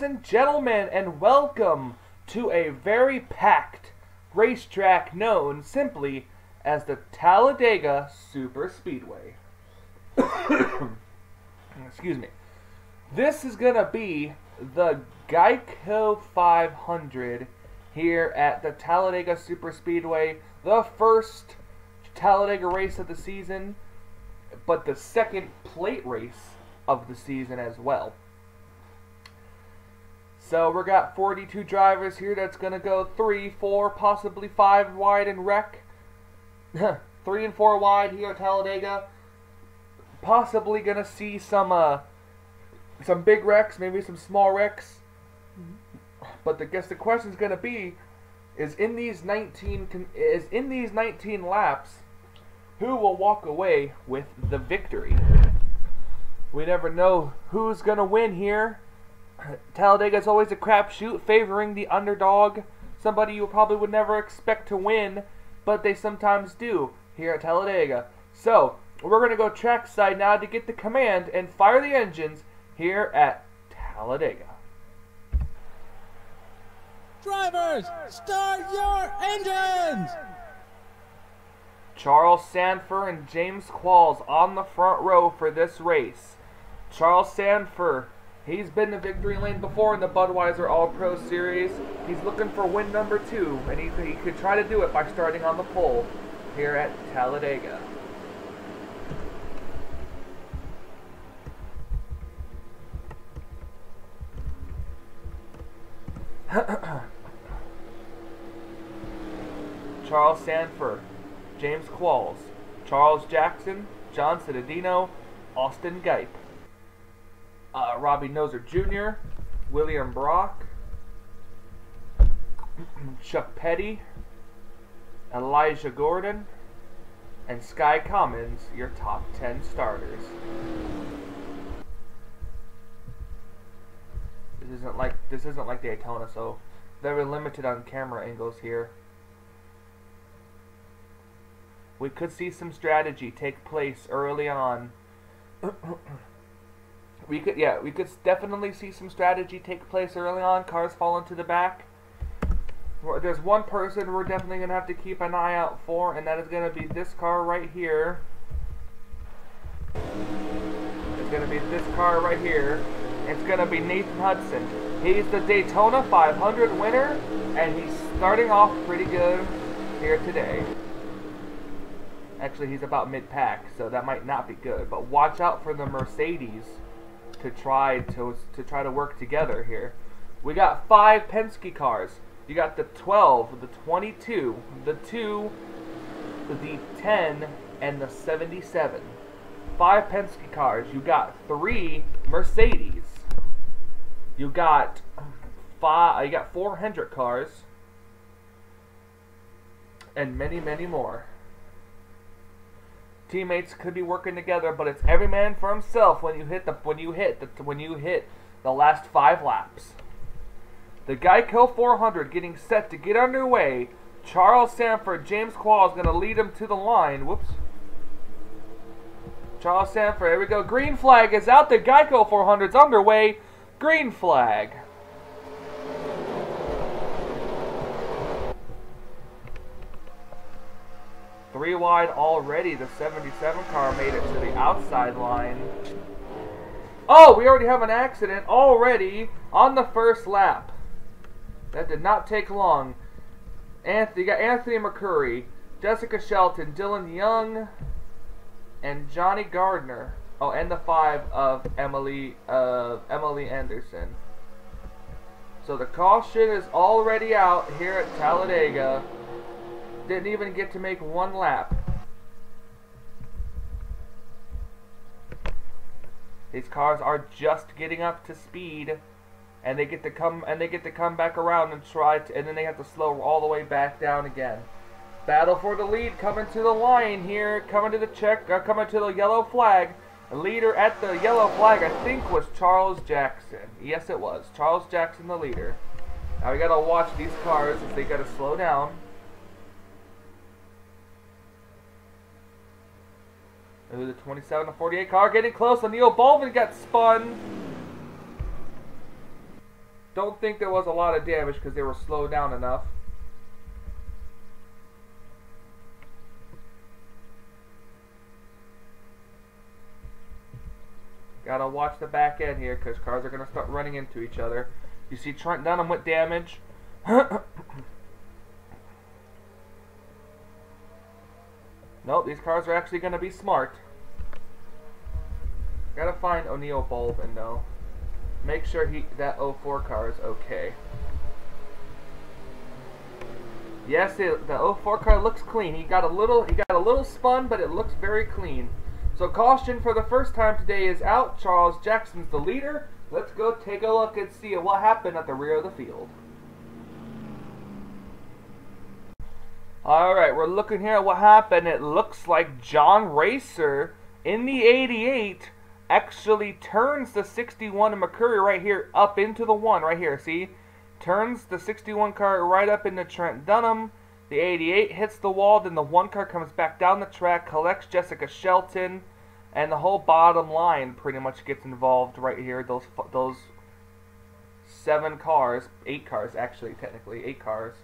and gentlemen, and welcome to a very packed racetrack known simply as the Talladega Superspeedway. Excuse me. This is going to be the Geico 500 here at the Talladega Superspeedway, the first Talladega race of the season, but the second plate race of the season as well. So we got 42 drivers here that's going to go 3, 4, possibly 5 wide and wreck. 3 and 4 wide here at Talladega. Possibly going to see some big wrecks, maybe some small wrecks. But I guess the question is going to be, is in these 19 laps, who will walk away with the victory? We never know who's going to win here. Talladega is always a crapshoot, favoring the underdog, somebody you probably would never expect to win, but they sometimes do here at Talladega. So, we're going to go trackside now to get the command and fire the engines here at Talladega. Drivers, start your engines! Charles Sanford and James Qualls on the front row for this race. Charles Sanford, he's been in the victory lane before in the Budweiser All-Pro Series. He's looking for win number 2, and he could try to do it by starting on the pole here at Talladega. Charles Sanford, James Qualls, Charles Jackson, John Cittadino, Austin Geico, Robbie Noser Jr., William Brock, Chuck Petty, Elijah Gordon, and Sky Commons, your top 10 starters. This isn't like Daytona, so very limited on camera angles here. We could see some strategy take place early on. we could definitely see some strategy take place early on. Cars fall into the back. There's one person we're definitely going to have to keep an eye out for, and that is going to be this car right here. It's going to be this car right here. It's going to be Nathan Hudson. He's the Daytona 500 winner, and he's starting off pretty good here today. Actually, he's about mid-pack, so that might not be good. But watch out for the Mercedes to try to work together here. We got 5 Penske cars. You got the 12, the 22, the 2, the 10, and the 77. 5 Penske cars. You got 3 Mercedes. You got 4 Hendrick cars, and many, many more. Teammates could be working together, but it's every man for himself when you hit the last 5 laps. The Geico 400 getting set to get underway. Charles Sanford, James Qualls is going to lead him to the line. Whoops. Charles Sanford, here we go. Green flag is out. The Geico 400's underway. Green flag. Three wide already. The 77 car made it to the outside line. Oh, we already have an accident already on the first lap. That did not take long. You got Anthony McCurry, Jessica Shelton, Dylan Young, and Johnny Gardner. Oh, and the 5 of Emily Anderson. So the caution is already out here at Talladega. Didn't even get to make 1 lap. These cars are just getting up to speed, and they get to come back around and and then they have to slow all the way back down again. Battle for the lead coming to the line here, coming to the yellow flag. The leader at the yellow flag, I think, was Charles Jackson. Yes, it was. Charles Jackson, the leader. Now we gotta watch these cars as they gotta slow down. Ooh, the 27 to 48 car getting close. Neil Baldwin got spun. don't think there was a lot of damage because they were slowed down enough. Gotta watch the back end here because cars are going to start running into each other. You see Trent Dunham with damage. Nope, these cars are actually going to be smart. Gotta find O'Neal Bolvin though. Make sure that 04 car is okay. Yes, the 04 car looks clean. He got a little spun, but it looks very clean. So caution for the first time today is out. Charles Jackson's the leader. Let's go take a look and see what happened at the rear of the field. Alright, we're looking here at what happened. It looks like John Racer in the 88 actually turns the 61 of McCurry right here up into the 1 right here. See? Turns the 61 car right up into Trent Dunham. The 88 hits the wall, then the 1 car comes back down the track, collects Jessica Shelton, and the whole bottom line pretty much gets involved right here. Those 7 cars, 8 cars actually, technically, 8 cars.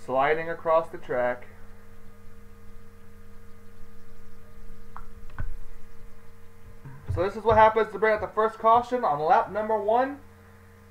Sliding across the track. So this is what happens to bring out the first caution on lap number 1.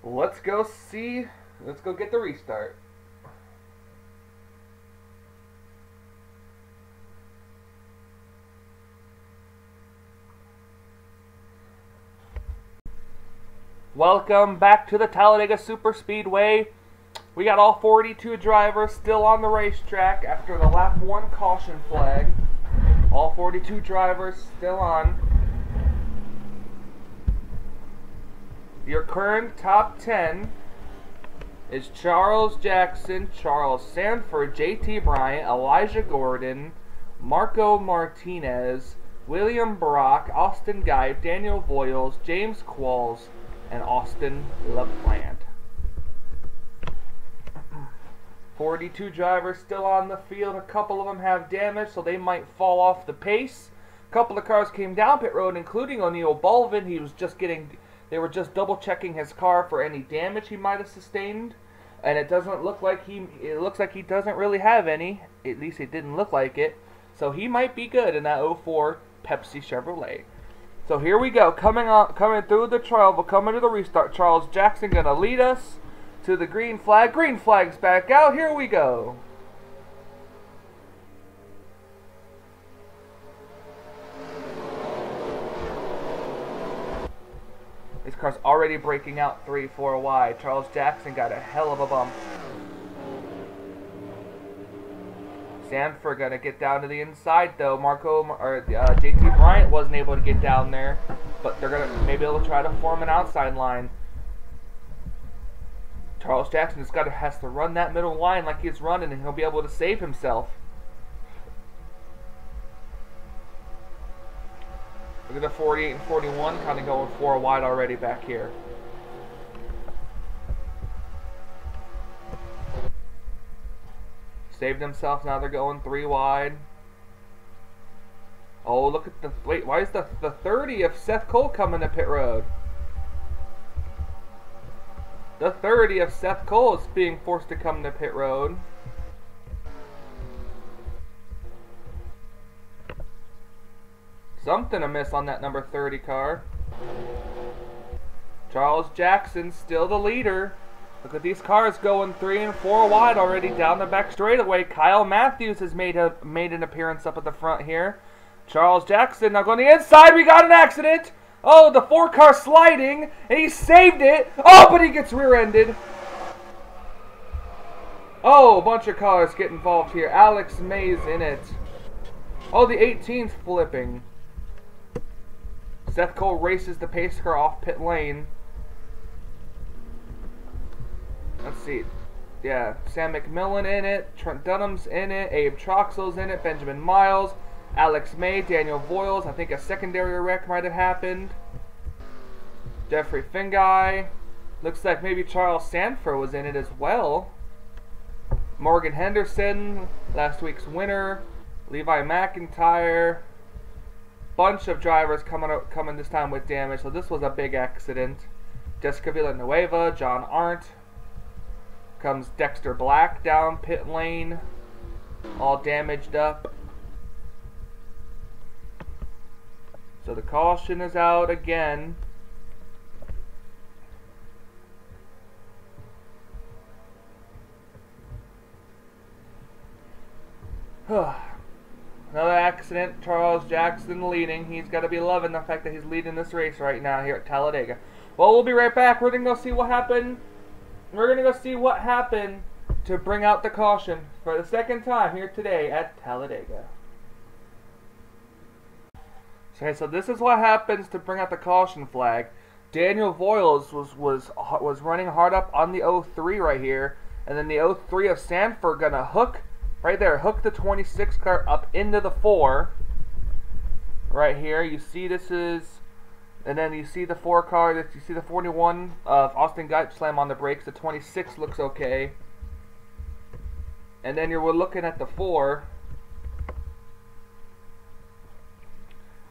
Let's go get the restart. Welcome back to the Talladega Superspeedway. We got all 42 drivers still on the racetrack after the lap 1 caution flag. All 42 drivers still on. Your current top 10 is Charles Jackson, Charles Sanford, JT Bryant, Elijah Gordon, Marco Martinez, William Brock, Austin Geib, Daniel Voiles, James Qualls, and Austin LaPlante. 42 drivers still on the field. A couple of them have damage, so they might fall off the pace. A couple of cars came down pit road, including O'Neal Bolvin. They were just double checking his car for any damage he might have sustained, and it looks like he doesn't really have any. At least it didn't look like it. So he might be good in that 04 Pepsi Chevrolet. So here we go, coming through the trial, we're coming to the restart. Charles Jackson gonna lead us to the green flag. Green flag's back out. Here we go. This car's already breaking out 3-4 wide. Charles Jackson got a hell of a bump. Sanford gonna get down to the inside though. JT Bryant wasn't able to get down there, but maybe they'll try to form an outside line. Charles Jackson has to run that middle line like he's running, and he'll be able to save himself. Look at the 48 and 41 kind of going 4 wide already back here. Saved themselves, now they're going 3 wide. Oh, look at the, wait, why is the 30 of Seth Cole coming to pit road? The 30 of Seth Cole is being forced to come to pit road. Something amiss on that number 30 car. Charles Jackson still the leader. Look at these cars going 3 and 4 wide already down the back straightaway. Kyle Matthews has made an appearance up at the front here. Charles Jackson now going to the inside. We got an accident. Oh, the 4 car sliding, and he saved it. Oh, but he gets rear-ended. Oh, a bunch of cars get involved here. Alex May's in it. Oh, the 18's flipping. Seth Cole races the pace car off pit lane. Let's see. Yeah, Sam McMillan in it. Trent Dunham's in it. Abe Troxell's in it. Benjamin Miles. Alex May. Daniel Voiles. I think a secondary wreck might have happened. Jeffrey Finguy. Looks like maybe Charles Sanford was in it as well. Morgan Henderson, last week's winner. Levi McIntyre. bunch of drivers coming this time with damage, so this was a big accident. Jessica Villanueva, John Arndt. Comes Dexter Black down pit lane, all damaged up. So the caution is out again. Another accident. Charles Jackson leading. He's got to be loving the fact that he's leading this race right now here at Talladega. Well, we'll be right back. We're going to go see what happened. We're going to go see what happened to bring out the caution for the second time here today at Talladega. Okay, so this is what happens to bring out the caution flag. Daniel Voiles was running hard up on the 03 right here, and then the 03 of Sanford gonna hook right there, hook the 26 car up into the 4 right here. You see this is, and then you see the 4 car, that you see the 41 of Austin Geico slam on the brakes. The 26 looks okay, and then we're looking at the 4.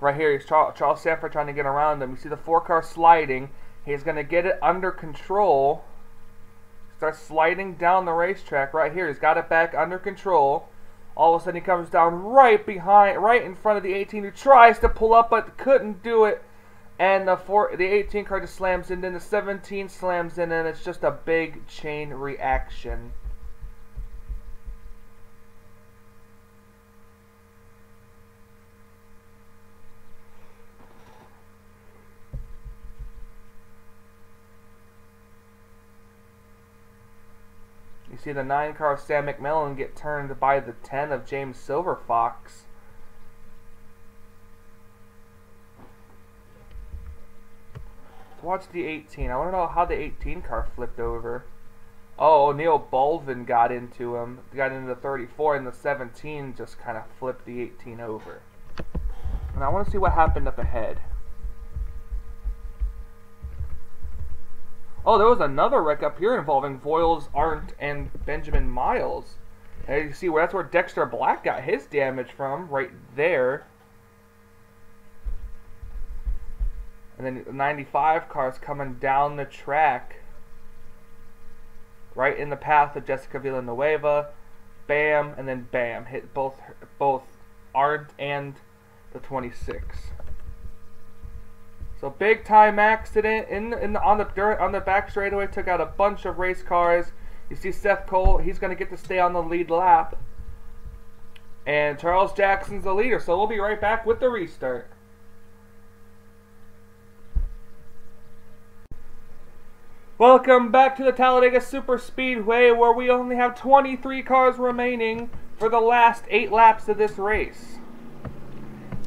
Right here, is Charles Sanford trying to get around him. You see the 4 car sliding. He's going to get it under control. Starts sliding down the racetrack right here. He's got it back under control. All of a sudden, he comes down right in front of the 18, who tries to pull up but couldn't do it. And the 18 car just slams in. Then the 17 slams in, and it's just a big chain reaction. You see the 9 car of Sam McMillan get turned by the 10 of James Silverfox. Let's watch the 18. I want to know how the 18 car flipped over. Oh, O'Neill Baldwin got into him. Got into the 34, and the 17 just kind of flipped the 18 over. And I want to see what happened up ahead. Oh, there was another wreck up here involving Voiles, Arndt, and Benjamin Miles. And you see that's where Dexter Black got his damage from, right there. And then the 95 car's coming down the track, right in the path of Jessica Villanueva. Bam, and then bam, hit both Arndt and the 26. So big time accident on the back straightaway, took out a bunch of race cars. You see Seth Cole, he's going to get to stay on the lead lap. And Charles Jackson's the leader, so we'll be right back with the restart. Welcome back to the Talladega Superspeedway, where we only have 23 cars remaining for the last 8 laps of this race.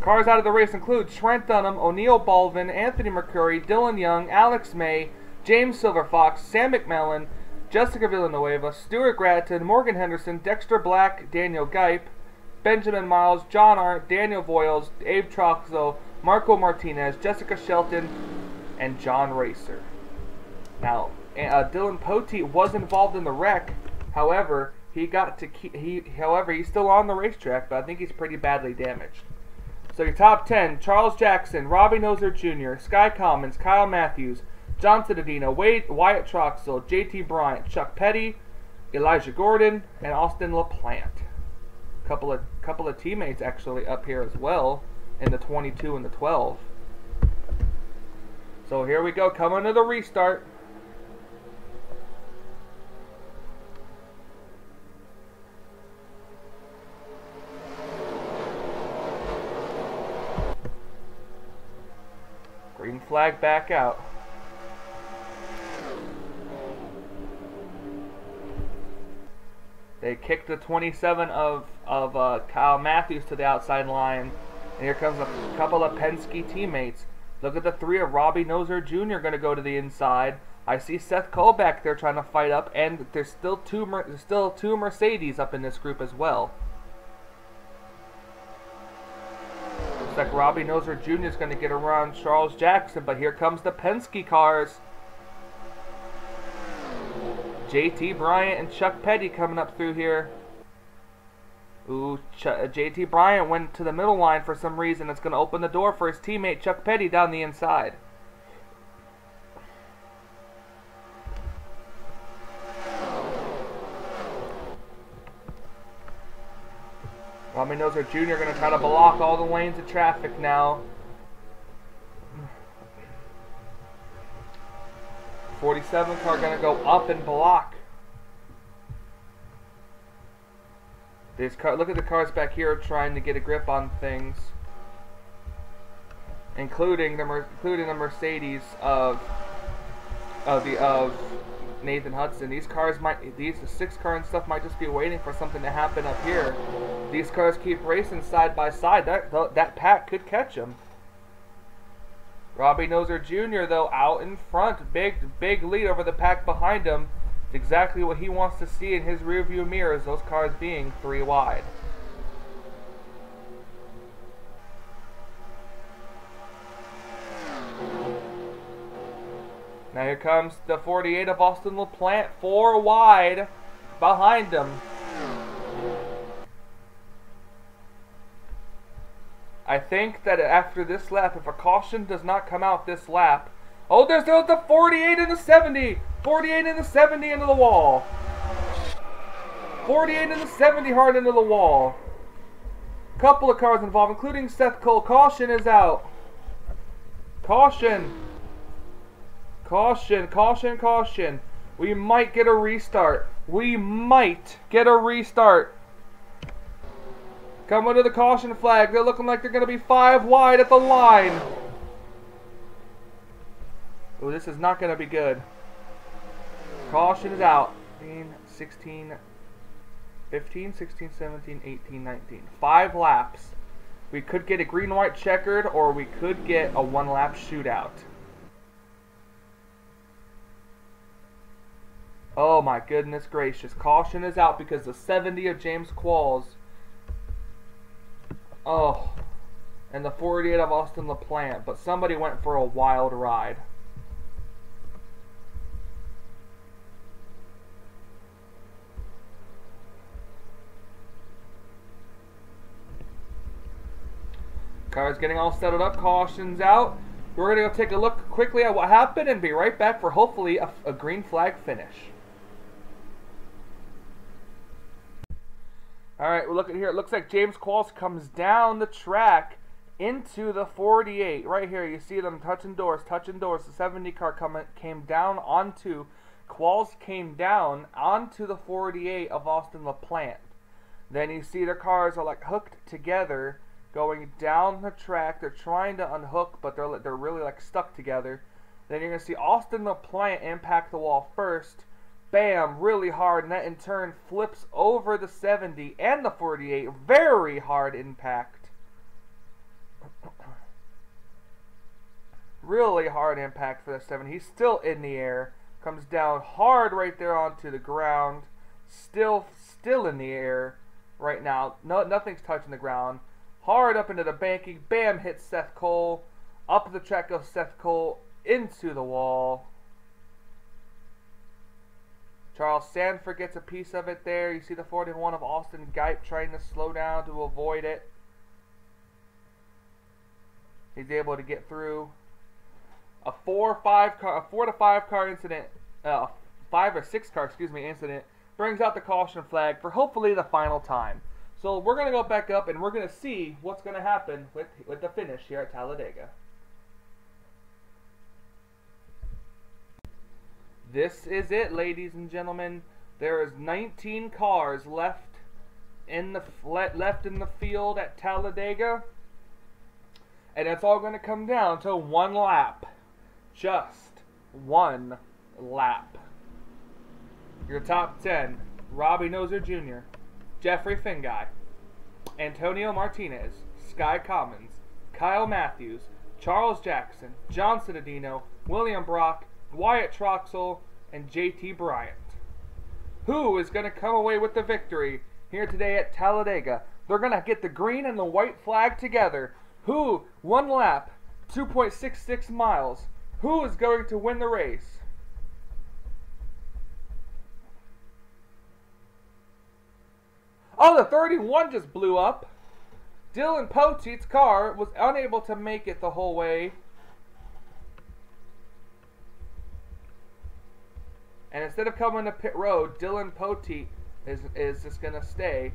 Cars out of the race include Trent Dunham, O'Neill Baldwin, Anthony Mercuri, Dylan Young, Alex May, James Silverfox, Sam McMillan, Jessica Villanueva, Stuart Gratton, Morgan Henderson, Dexter Black, Daniel Geico, Benjamin Miles, John Arndt, Daniel Voiles, Abe Troxel, Marco Martinez, Jessica Shelton, and John Racer. Now, Dylan Poteet was involved in the wreck. However, he's still on the racetrack, but I think he's pretty badly damaged. So your top 10, Charles Jackson, Robbie Noser Jr., Sky Commons, Kyle Matthews, John Cittadino, Wyatt Troxel, JT Bryant, Chuck Petty, Elijah Gordon, and Austin LaPlante. Couple of teammates actually up here as well in the 22 and the 12. So here we go, coming to the restart. Green flag back out. They kicked the 27 of Kyle Matthews to the outside line. And here comes a couple of Penske teammates. Look at the 3 of Robbie Noser Jr. going to go to the inside. I see Seth Cole back there trying to fight up. And there's still two Mercedes up in this group as well. Looks like Robbie Noser Jr. is going to get around Charles Jackson, but here comes the Penske cars. JT Bryant and Chuck Petty coming up through here. Ooh, JT Bryant went to the middle line for some reason. It's going to open the door for his teammate Chuck Petty down the inside. Robbie Noser Jr. going to try to block all the lanes of traffic now. 47 car going to go up and block. Look at the cars back here trying to get a grip on things, including the Mercedes of Nathan Hudson. These 6-car and stuff might just be waiting for something to happen up here. These cars keep racing side by side. That pack could catch them. Robbie Noser Jr. though out in front, big lead over the pack behind him. It's exactly what he wants to see in his rearview mirrors, those cars being 3 wide. Now here comes the 48 of Austin LaPlante, 4 wide behind him. I think that after this lap, if a caution does not come out this lap, oh, there's the 48 and the 70. 48 and the 70 into the wall. 48 and the 70 hard into the wall. Couple of cars involved, including Seth Cole. Caution is out. Caution. Caution, caution, caution. We might get a restart. We might get a restart. Coming to the caution flag. They're looking like they're going to be 5 wide at the line. Oh, this is not going to be good. Caution is out. 15, 16, 17, 18, 19. 5 laps. We could get a green-white checkered, or we could get a 1-lap shootout. Oh my goodness gracious. Caution is out because the 70 of James Qualls. Oh. And the 48 of Austin LaPlante. But somebody went for a wild ride. Cars getting all settled up. Caution's out. We're going to go take a look quickly at what happened and be right back for hopefully a green flag finish. Alright, we'll look at here. It looks like James Qualls comes down the track into the 48. Right here, you see them touching doors, touching doors. The 70 car came down onto, Qualls came down onto the 48 of Austin LaPlante. Then you see their cars are like hooked together, going down the track. They're trying to unhook, but they're really like stuck together. Then you're going to see Austin LaPlante impact the wall first. Bam, really hard, and that in turn flips over the 70 and the 48. Very hard impact. Really hard impact for the 70. He's still in the air. Comes down hard right there onto the ground. Still in the air right now. Nothing's touching the ground. Hard up into the banking. Bam, hits Seth Cole. Up the track goes Seth Cole into the wall. Charles Sanford gets a piece of it there. You see the 41 of Austin Geico trying to slow down to avoid it. He's able to get through. A 4 to 5 car incident, 5 or 6 car, incident brings out the caution flag for hopefully the final time. So we're going to go back up and we're going to see what's going to happen with the finish here at Talladega. This is it, ladies and gentlemen. There is 19 cars left in the field at Talladega, and it's all going to come down to 1 lap. Just 1 lap. Your top 10: Robbie Noser Jr., Jeffrey Finguy, Antonio Martinez, Sky Commons, Kyle Matthews, Charles Jackson, John Cittadino, William Brock, Wyatt Troxel, and JT Bryant. Who is going to come away with the victory here today at Talladega? They're going to get the green and the white flag together. Who, 1 lap, 2.66 miles, who is going to win the race? Oh, the 31 just blew up. Dylan Poteet's car was unable to make it the whole way. And instead of coming to pit road, Dylan Poteet is just going to stay.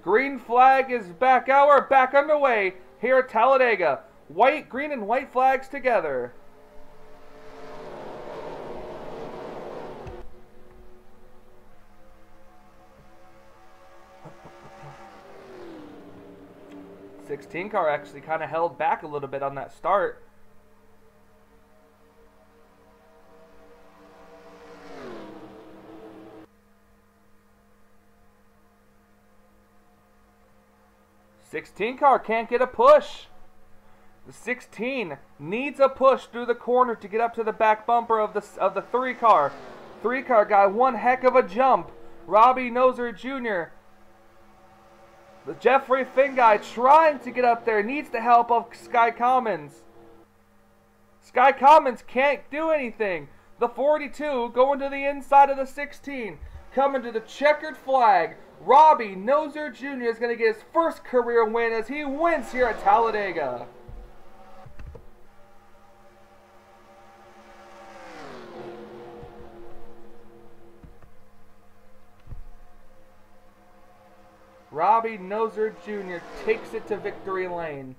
Green flag is back out. We're back underway here at Talladega. White, green, and white flags together. '16 car actually kind of held back a little bit on that start. '16 car can't get a push. The 16 needs a push through the corner to get up to the back bumper of the 3 car. 3 car got one heck of a jump. Robbie Noser Jr. The Jeffrey Finn guy trying to get up there needs the help of Sky Commons. Sky Commons can't do anything. The 42 going to the inside of the 16. Coming to the checkered flag. Robbie Noser Jr. is going to get his first career win as he wins here at Talladega. Robbie Noser Jr. takes it to victory lane.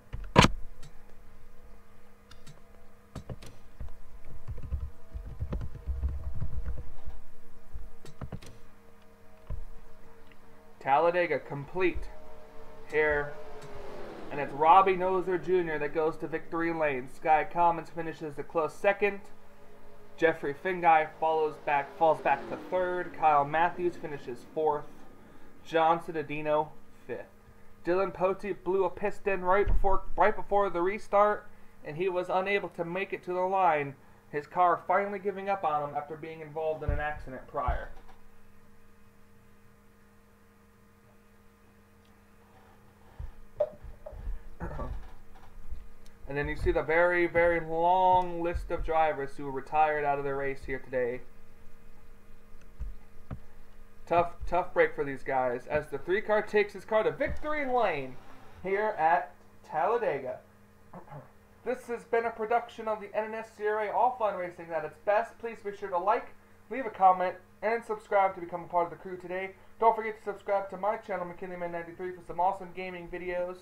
Talladega complete here. And it's Robbie Noser Jr. that goes to victory lane. Sky Commons finishes a close second. Jeffrey Finguy falls back to third. Kyle Matthews finishes fourth. John Cittadino, 5th. Dylan Poteet blew a piston right before the restart, and he was unable to make it to the line. His car finally giving up on him after being involved in an accident prior. And then you see the very, very long list of drivers who retired out of the race here today. Tough break for these guys as the 3 car takes his car to victory lane here at Talladega. This has been a production of the NNSCRA All Fun Racing at its best. Please be sure to like, leave a comment, and subscribe to become a part of the crew today. Don't forget to subscribe to my channel, McKinleyman93, for some awesome gaming videos.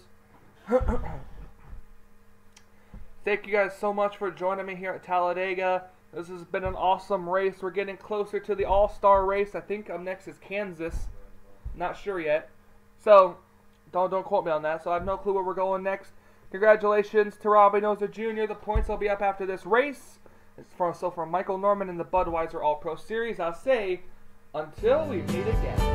Thank you guys so much for joining me here at Talladega. This has been an awesome race. We're getting closer to the All-Star race. I think up next is Kansas. Not sure yet. So, don't quote me on that. So I have no clue where we're going next. Congratulations to Robbie Noser Jr. The points will be up after this race. So from Michael Norman in the Budweiser All-Pro Series, I'll say, until we meet again.